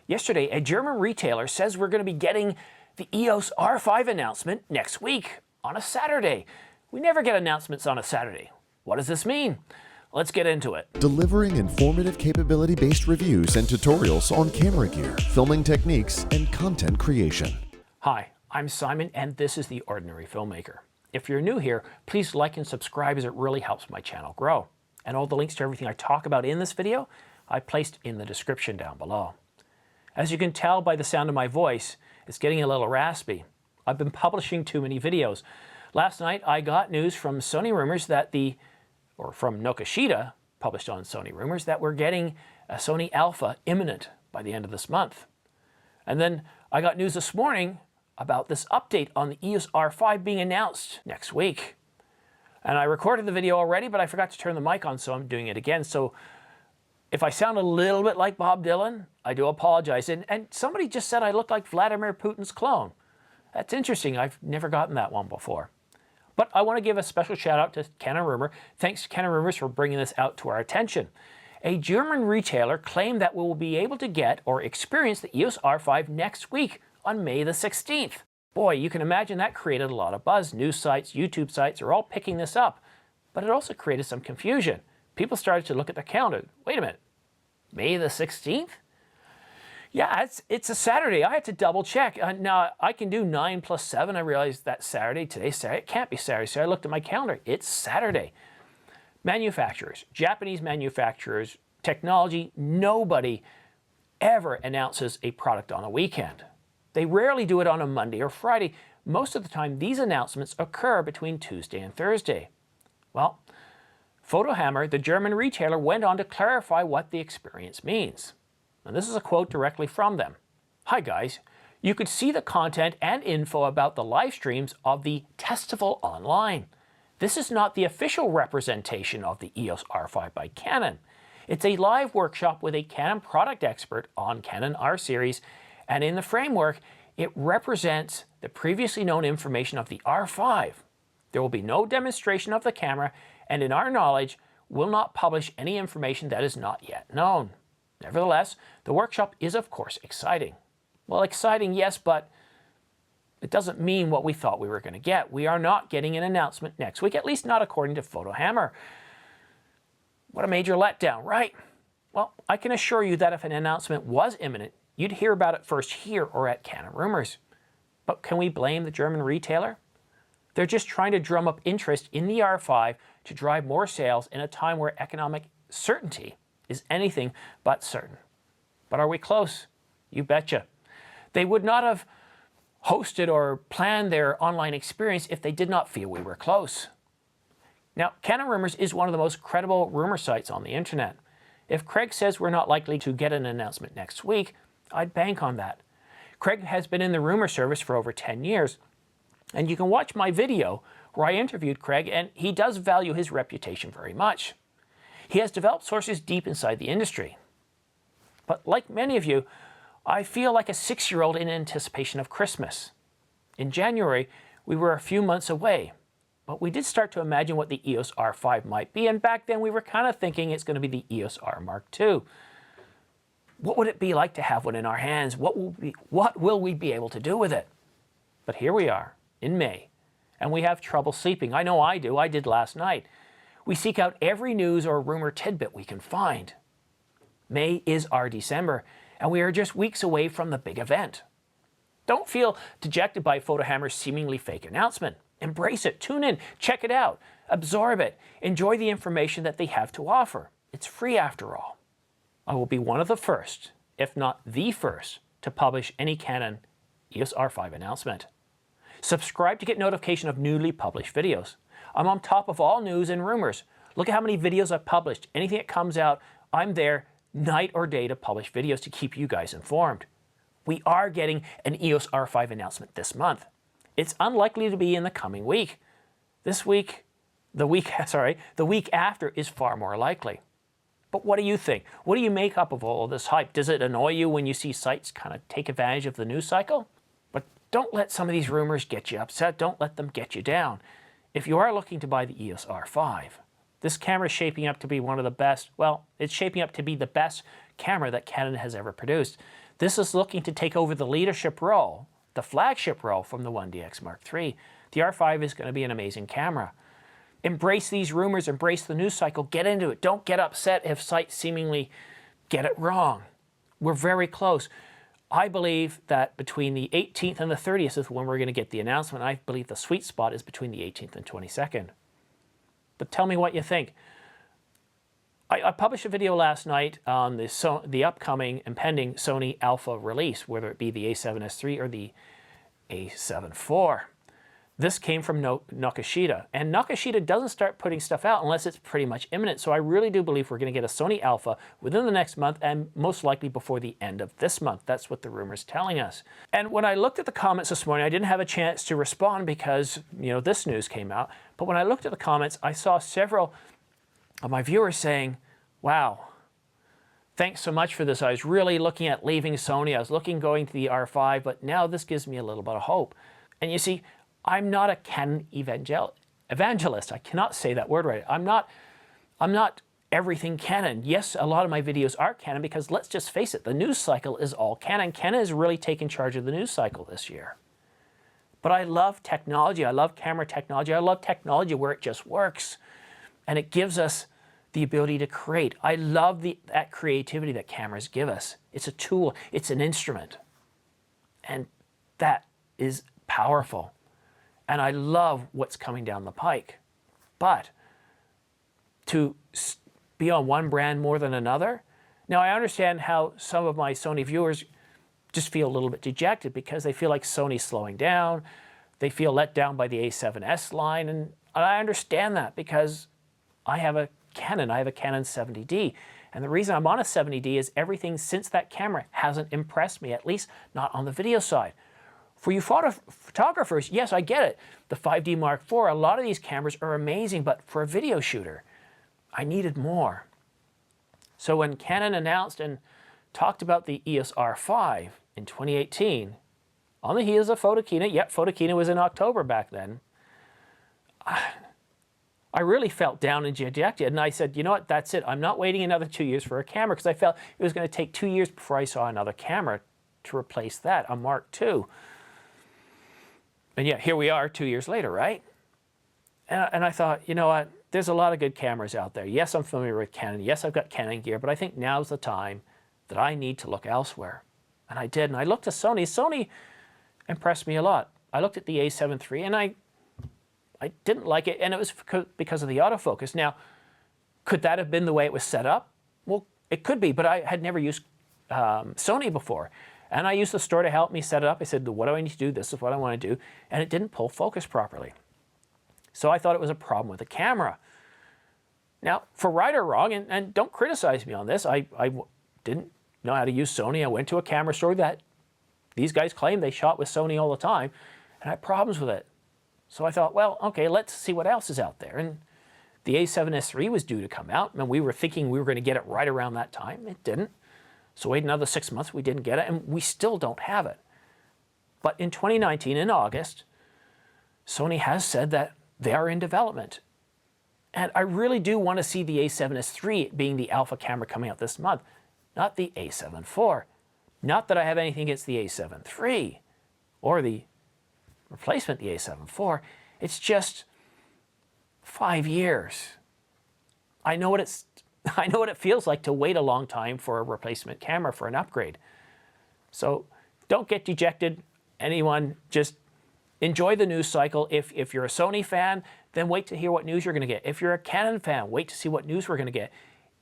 Yesterday, a German retailer says we're going to be getting the EOS R5 announcement next week on a Saturday. We never get announcements on a Saturday. What does this mean? Let's get into it. Delivering informative capability-based reviews and tutorials on camera gear, filming techniques, and content creation. Hi, I'm Simon, and this is The Ordinary Filmmaker. If you're new here, please like and subscribe as it really helps my channel grow. And all the links to everything I talk about in this video, I placed in the description down below. As you can tell by the sound of my voice, it's getting a little raspy. I've been publishing too many videos. Last night, I got news from Sony Rumors that from Nokashita, published on Sony Rumors, that we're getting a Sony Alpha imminent by the end of this month. And then I got news this morning about this update on the EOS R5 being announced next week. And I recorded the video already, but I forgot to turn the mic on, so I'm doing it again. So if I sound a little bit like Bob Dylan, I do apologize. And somebody just said I look like Vladimir Putin's clone. That's interesting. I've never gotten that one before. But I want to give a special shout out to Canon Rumor. Thanks to Canon Rumors for bringing this out to our attention. A German retailer claimed that we will be able to get or experience the EOS R5 next week on May the 16th. Boy, you can imagine that created a lot of buzz. News sites, YouTube sites are all picking this up. But it also created some confusion. People started to look at the calendar. Wait a minute, May the 16th? Yeah, it's a Saturday. I had to double check. Now, I can do 9 plus 7. I realized that's Saturday. Today's Saturday. It can't be Saturday. So I looked at my calendar. It's Saturday. Manufacturers, Japanese manufacturers, technology, nobody ever announces a product on a weekend. They rarely do it on a Monday or Friday. Most of the time, these announcements occur between Tuesday and Thursday. Well, Photohammer, the German retailer, went on to clarify what the experience means. And this is a quote directly from them. Hi guys, you could see the content and info about the live streams of the Testival online. This is not the official representation of the EOS R5 by Canon. It's a live workshop with a Canon product expert on Canon R series, and in the framework, it represents the previously known information of the R5. There will be no demonstration of the camera, and in our knowledge, will not publish any information that is not yet known. Nevertheless, the workshop is of course exciting. Well, exciting, yes, but it doesn't mean what we thought we were going to get. We are not getting an announcement next week, at least not according to Photohammer. What a major letdown, right? Well, I can assure you that if an announcement was imminent, you'd hear about it first here or at Canon Rumors. But can we blame the German retailer? They're just trying to drum up interest in the R5 to drive more sales in a time where economic certainty is anything but certain. But are we close? You betcha. They would not have hosted or planned their online experience if they did not feel we were close. Now, Canon Rumors is one of the most credible rumor sites on the internet. If Gregg says we're not likely to get an announcement next week, I'd bank on that. Gregg has been in the rumor service for over 10 years, and you can watch my video where I interviewed Gregg, and he does value his reputation very much. He has developed sources deep inside the industry. But like many of you, I feel like a 6-year-old in anticipation of Christmas. In January, we were a few months away, but we did start to imagine what the EOS R5 might be, and back then we were kind of thinking it's going to be the EOS R Mark II. What would it be like to have one in our hands? What will we be able to do with it? But here we are in May, and we have trouble sleeping. I know I do. I did last night. We seek out every news or rumor tidbit we can find. May is our December, and we are just weeks away from the big event. Don't feel dejected by Photohammer's seemingly fake announcement. Embrace it, tune in, check it out, absorb it, enjoy the information that they have to offer. It's free after all. I will be one of the first, if not the first, to publish any Canon EOS R5 announcement. Subscribe to get notification of newly published videos. I'm on top of all news and rumors. Look at how many videos I've published. Anything that comes out, I'm there night or day to publish videos to keep you guys informed. We are getting an EOS R5 announcement this month. It's unlikely to be in the coming week. The week after is far more likely. But what do you think? What do you make up of all of this hype? Does it annoy you when you see sites kind of take advantage of the news cycle? But don't let some of these rumors get you upset. Don't let them get you down. If you are looking to buy the EOS R5, this camera is shaping up to be one of the best, well, it's shaping up to be the best camera that Canon has ever produced. This is looking to take over the leadership role, the flagship role from the 1DX Mark III. The R5 is going to be an amazing camera. Embrace these rumors, embrace the news cycle, get into it. Don't get upset if sites seemingly get it wrong. We're very close. I believe that between the 18th and the 30th is when we're going to get the announcement. I believe the sweet spot is between the 18th and 22nd. But tell me what you think. I published a video last night on the upcoming impending Sony Alpha release, whether it be the a7S III or the a7 IV. This came from Nakashita, and Nakashita doesn't start putting stuff out unless it's pretty much imminent. So I really do believe we're going to get a Sony Alpha within the next month, and most likely before the end of this month. That's what the rumor's telling us. And when I looked at the comments this morning, I didn't have a chance to respond because, you know, this news came out. But when I looked at the comments, I saw several of my viewers saying, wow, thanks so much for this. I was really looking at leaving Sony. I was going to the R5, but now this gives me a little bit of hope. And you see, I'm not a Canon evangelist. I cannot say that word right. I'm not everything Canon. Yes, a lot of my videos are Canon because let's just face it, the news cycle is all Canon. Canon has really taken charge of the news cycle this year. But I love technology. I love camera technology. I love technology where it just works. And it gives us the ability to create. I love that creativity that cameras give us. It's a tool. It's an instrument. And that is powerful. And I love what's coming down the pike. But to be on one brand more than another, now I understand how some of my Sony viewers just feel a little bit dejected because they feel like Sony's slowing down. They feel let down by the A7S line. And I understand that because I have a Canon 70D. And the reason I'm on a 70D is everything since that camera hasn't impressed me, at least not on the video side. For you photographers, yes, I get it. The 5D Mark IV, a lot of these cameras are amazing, but for a video shooter, I needed more. So when Canon announced and talked about the EOS R5 in 2018, on the heels of Photokina, yep, Photokina was in October back then, I really felt down and dejected, and I said, you know what, that's it. I'm not waiting another 2 years for a camera because I felt it was going to take 2 years before I saw another camera to replace that, a Mark II. And yeah, here we are 2 years later, right? And I thought, you know what, there's a lot of good cameras out there. Yes, I'm familiar with Canon. Yes, I've got Canon gear, but I think now's the time that I need to look elsewhere. And I did, and I looked at Sony. Sony impressed me a lot. I looked at the a7 III, and I didn't like it, and it was because of the autofocus. Now, could that have been the way it was set up? Well, it could be, but I had never used Sony before. And I used the store to help me set it up. I said, what do I need to do? This is what I want to do. And it didn't pull focus properly. So I thought it was a problem with the camera. Now, for right or wrong, and don't criticize me on this, I didn't know how to use Sony. I went to a camera store that these guys claim they shot with Sony all the time, and I had problems with it. So I thought, well, okay, let's see what else is out there. And the a7S III was due to come out, and we were thinking we were going to get it right around that time. It didn't. So wait another 6 months, we didn't get it, and we still don't have it. But in 2019, in August, Sony has said that they are in development. And I really do want to see the a7S III being the alpha camera coming out this month, not the a7 IV. Not that I have anything against the a7 III or the replacement, the a7 IV. It's just 5 years. I know what it feels like to wait a long time for a replacement camera for an upgrade. So don't get dejected. Anyone, just enjoy the news cycle. If you're a Sony fan, then wait to hear what news you're going to get. If you're a Canon fan, wait to see what news we're going to get.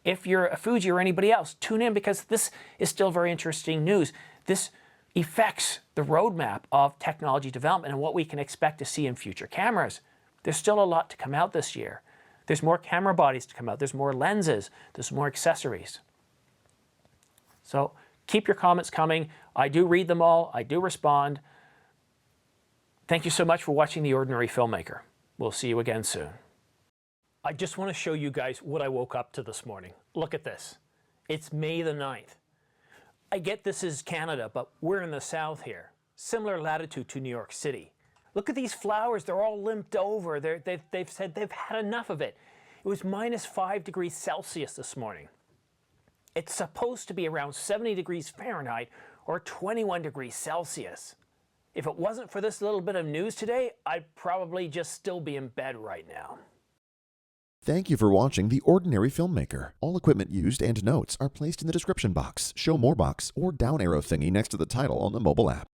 If you're a Fuji or anybody else, tune in because this is still very interesting news. This affects the roadmap of technology development and what we can expect to see in future cameras. There's still a lot to come out this year. There's more camera bodies to come out. There's more lenses. There's more accessories. So keep your comments coming. I do read them all. I do respond. Thank you so much for watching The Ordinary Filmmaker. We'll see you again soon. I just want to show you guys what I woke up to this morning. Look at this. It's May the 9th. I get this is Canada, but we're in the south here. Similar latitude to New York City. Look at these flowers, they're all limped over. They've said they've had enough of it. It was -5 degrees Celsius this morning. It's supposed to be around 70 degrees Fahrenheit or 21 degrees Celsius. If it wasn't for this little bit of news today, I'd probably just still be in bed right now. Thank you for watching The Ordinary Filmmaker. All equipment used and notes are placed in the description box, show more box, or down arrow thingy next to the title on the mobile app.